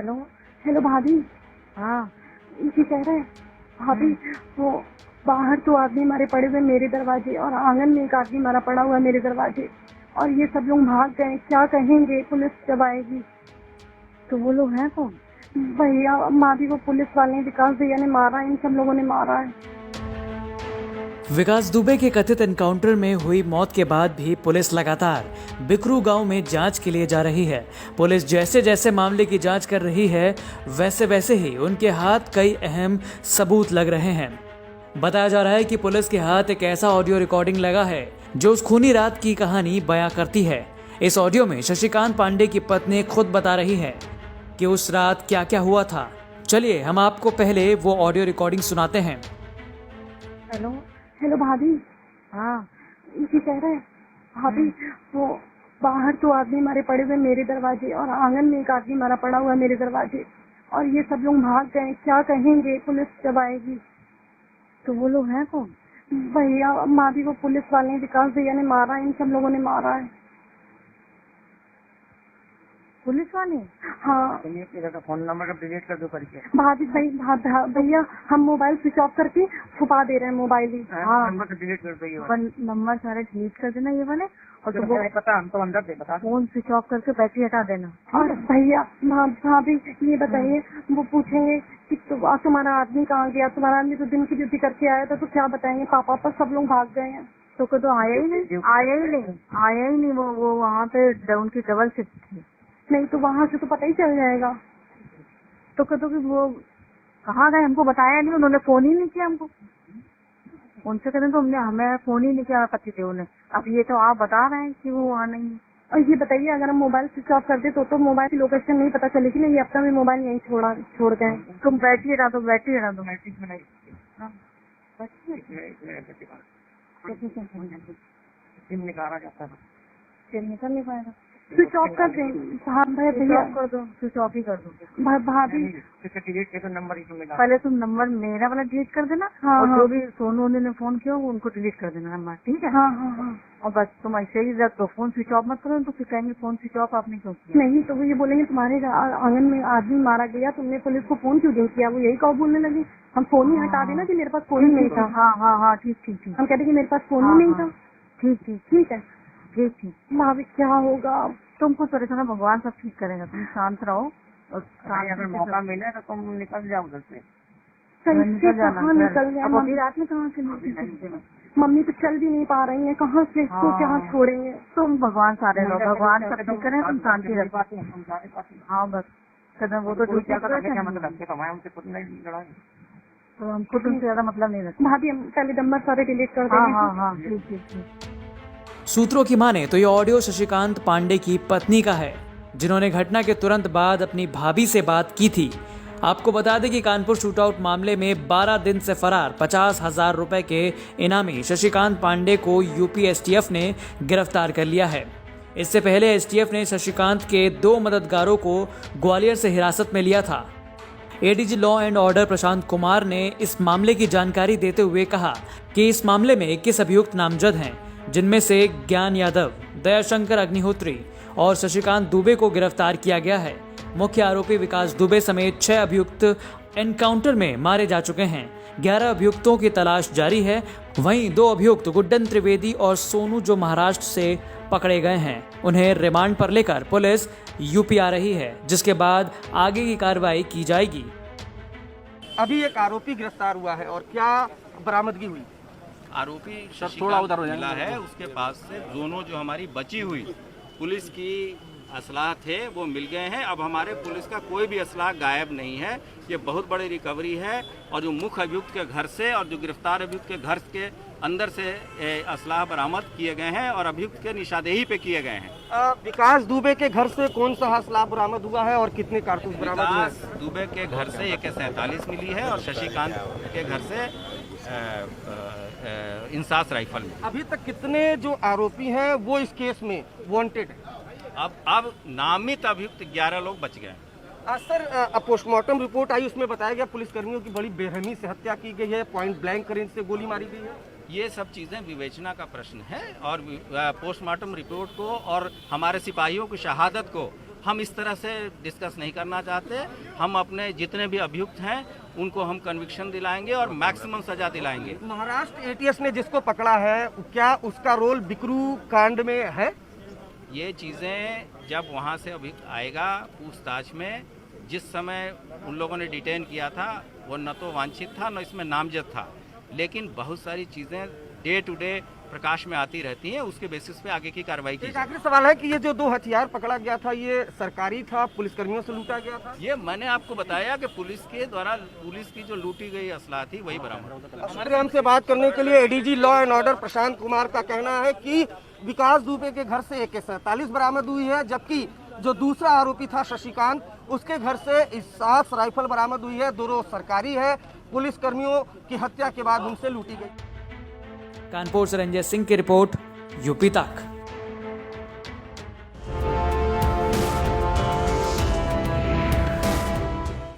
Hello. Hello भाभी। हाँ। ये कह रहे हैं भाभी, वो बाहर तो आदमी मारे पड़े हुए मेरे दरवाजे और आंगन में एक आदमी मारा पड़ा हुआ है मेरे दरवाजे, और ये सब लोग भाग गए। क्या कहेंगे पुलिस जब आएगी? तो वो लोग हैं कौन? भैया माभी को पुलिस वाले विकास भैया ने मारा है, इन सब लोगों ने मारा है। विकास दुबे के कथित एनकाउंटर में हुई मौत के बाद भी पुलिस लगातार बिकरू गांव में जांच के लिए जा रही है। पुलिस जैसे जैसे मामले की जांच कर रही है, वैसे वैसे ही उनके हाथ कई अहम सबूत लग रहे हैं। बताया जा रहा है कि पुलिस के हाथ एक ऐसा ऑडियो रिकॉर्डिंग लगा है जो उस खूनी रात की कहानी बयां करती है। इस ऑडियो में शशिकांत पांडे की पत्नी खुद बता रही है कि उस रात क्या क्या हुआ था। चलिए हम आपको पहले वो ऑडियो रिकॉर्डिंग सुनाते हैं। हेलो। हेलो भाभी। हाँ। ये कह रहे हैं भाभी, वो बाहर तो आदमी मारे पड़े हुए मेरे दरवाजे और आंगन में एक आदमी मारा पड़ा हुआ है मेरे दरवाजे, और ये सब लोग भाग गए। क्या कहेंगे पुलिस जब आएगी? तो वो लोग हैं कौन? भैया माभी को पुलिस वाले विकास भैया ने मारा है, इन सब लोगों ने मारा है। पुलिस वाले? हाँ का फोन नंबर का डिलीट कर दो करके। भाभी भैया हम मोबाइल स्विच ऑफ करके छुपा दे रहे हैं मोबाइल ही। हाँ। नंबर का डिलीट कर दो ये वाला। नंबर सारे डिलीट कर देना ये वाले, और तो वो पता हम तो अंदर थे, बता। फोन स्विच ऑफ करके बैटरी हटा देना। और भैया भाभी ये बताइए, वो पूछेंगे कि तुम्हारा आदमी कहाँ गया, तुम्हारा आदमी तो दिन की ड्यूटी करके आया था, तो क्या बताएंगे? पापा पर सब लोग भाग गए हैं। तो आया ही नहीं वो वहाँ पे उनकी डबल शिफ्ट थी। नहीं तो वहाँ से तो पता ही चल जाएगा। तो कि वो कहाँ गए हमको बताया नहीं, उन्होंने फोन ही नहीं किया हमको। उनसे कहते तो हमें फोन ही नहीं किया पति थे उन्हें। अब ये तो आप बता रहे हैं कि वो वहाँ नहीं है। और ये बताइए, अगर हम मोबाइल स्विच ऑफ कर दे तो मोबाइल की लोकेशन नहीं पता चलेगी ना? ये अपना भी मोबाइल यहीं छोड़ गए। तुम बैटरी हटा दो। सिम निकाला जाता है, सिम निकल नहीं पाएगा। स्विच ऑफ कर दें भैया, कर दो, स्विच ऑफ ही कर दो। भाभी डिलीट कर दो नंबर ही मिला। पहले तुम नंबर मेरा वाला डिलीट कर देना। हाँ, और हाँ। जो भी सोनू ने फोन किया वो उनको डिलीट कर देना नंबर, ठीक है? हाँ हाँ हाँ। और बस तुम ऐसे ही जब तो फोन स्विच ऑफ मत करो, तो फिर कहेंगे फोन स्विच ऑफ आपने क्यों किया। नहीं तो वो ये बोलेंगे तुम्हारे आंगन में आदमी मारा गया, तुमने पुलिस को फोन क्यों नहीं किया? वो यही कहो बोलने लगे। हम फोन ही हटा देना कि मेरे पास फोन ही नहीं था। हाँ ठीक। हम कहते कि मेरे पास फोन ही नहीं था। ठीक है। भाभी क्या होगा? तुमको परेशान, भगवान सब ठीक करेगा, तुम शांत रहो। और अगर मौका मिले तो तुम निकल जाओ उधर से। निकल जाए? अब अभी रात में कहाँ से निकल? मम्मी तो चल भी नहीं पा रही है, कहाँ से इसको क्या छोड़ेंगे? तुम भगवान सारे रहो, भगवान सब ठीक करे, तुम शांति रखो। हाँ बस कदम वो तो क्या उनसे खुद नहीं लड़ाई, तो हमको तुमसे ज्यादा मतलब नहीं रखता। भाभी हम पहले नंबर सारे डिलीट कर देंगे। हाँ ठीक। सूत्रों की माने तो ये ऑडियो शशिकांत पांडे की पत्नी का है, जिन्होंने घटना के तुरंत बाद अपनी भाभी से बात की थी। आपको बता दें कि कानपुर शूटआउट मामले में 12 दिन से फरार 50,000 रुपए के इनामी शशिकांत पांडे को यूपी एसटीएफ ने गिरफ्तार कर लिया है। इससे पहले एसटीएफ ने शशिकांत के 2 मददगारों को ग्वालियर से हिरासत में लिया था। ADG law and order Prashant Kumar ने इस मामले की जानकारी देते हुए कहा कि इस मामले में 21 अभियुक्त नामजद हैं, जिनमें से ज्ञान यादव, दयाशंकर अग्निहोत्री और शशिकांत दुबे को गिरफ्तार किया गया है। मुख्य आरोपी विकास दुबे समेत 6 अभियुक्त एनकाउंटर में मारे जा चुके हैं। 11 अभियुक्तों की तलाश जारी है। वहीं 2 अभियुक्त गुड्डन त्रिवेदी और सोनू जो महाराष्ट्र से पकड़े गए हैं, उन्हें रिमांड पर लेकर पुलिस यूपी आ रही है, जिसके बाद आगे की कार्रवाई की जाएगी। अभी एक आरोपी गिरफ्तार हुआ है, और क्या बरामदगी हुई? आरोपी थोड़ा शशिकांत उधर हो जाएं। मिला है, उसके पास से दोनों जो हमारी बची हुई पुलिस की असलाह थे वो मिल गए हैं। अब हमारे पुलिस का कोई भी असलाह गायब नहीं है। ये बहुत बड़ी रिकवरी है, और जो मुख्य अभियुक्त के घर से और जो गिरफ्तार अभियुक्त के घर के अंदर से असलाह बरामद किए गए हैं और अभियुक्त के निशानदेही पे किए गए हैं। विकास दुबे के घर से कौन सा असलाह बरामद हुआ है और कितने कारतूस बरामद हुए? विकास दुबे के घर से AK-47 मिली है और शशिकांत के घर से इंसास राइफल मिली। अभी तक कितने जो आरोपी हैं वो इस केस में वांटेड है? अब नामित अभियुक्त 11 लोग बच गए। सर, पोस्टमार्टम रिपोर्ट आई, उसमें बताया गया पुलिसकर्मियों की बड़ी बेरहमी से हत्या की गई है, पॉइंट ब्लैंक रेंज से गोली मारी गई है। ये सब चीज़ें विवेचना का प्रश्न है, और पोस्टमार्टम रिपोर्ट को और हमारे सिपाहियों की शहादत को हम इस तरह से डिस्कस नहीं करना चाहते। हम अपने जितने भी अभियुक्त हैं उनको हम कन्विक्शन दिलाएंगे और मैक्सिमम सजा दिलाएंगे। महाराष्ट्र एटीएस ने जिसको पकड़ा है, क्या उसका रोल बिकरू कांड में है? ये चीज़ें जब वहाँ से अभियुक्त आएगा पूछताछ में, जिस समय उन लोगों ने डिटेन किया था वो न तो वांछित था न इसमें नामजद था, लेकिन बहुत सारी चीज़ें डे टू डे प्रकाश में आती रहती हैं, उसके बेसिस पे आगे की कार्रवाई की एक जाएगी। आखिरी सवाल है कि ये जो 2 हथियार पकड़ा गया था, ये सरकारी था, पुलिसकर्मियों से लूटा गया था? ये मैंने आपको बताया कि पुलिस के द्वारा पुलिस की जो लूटी गई असला थी वही बरामद। हमारे हमसे बात करने के लिए ADG law and order Prashant Kumar का कहना है कि विकास दुबे के घर से AK-47 बरामद हुई है, जबकि जो दूसरा आरोपी था शशिकांत, उसके घर से 7 राइफल बरामद हुई है। दोनों सरकारी है, पुलिस कर्मियों की हत्या के बाद उनसे लूटी गई। कानपुर से रंजय सिंह की रिपोर्ट, यूपी तक।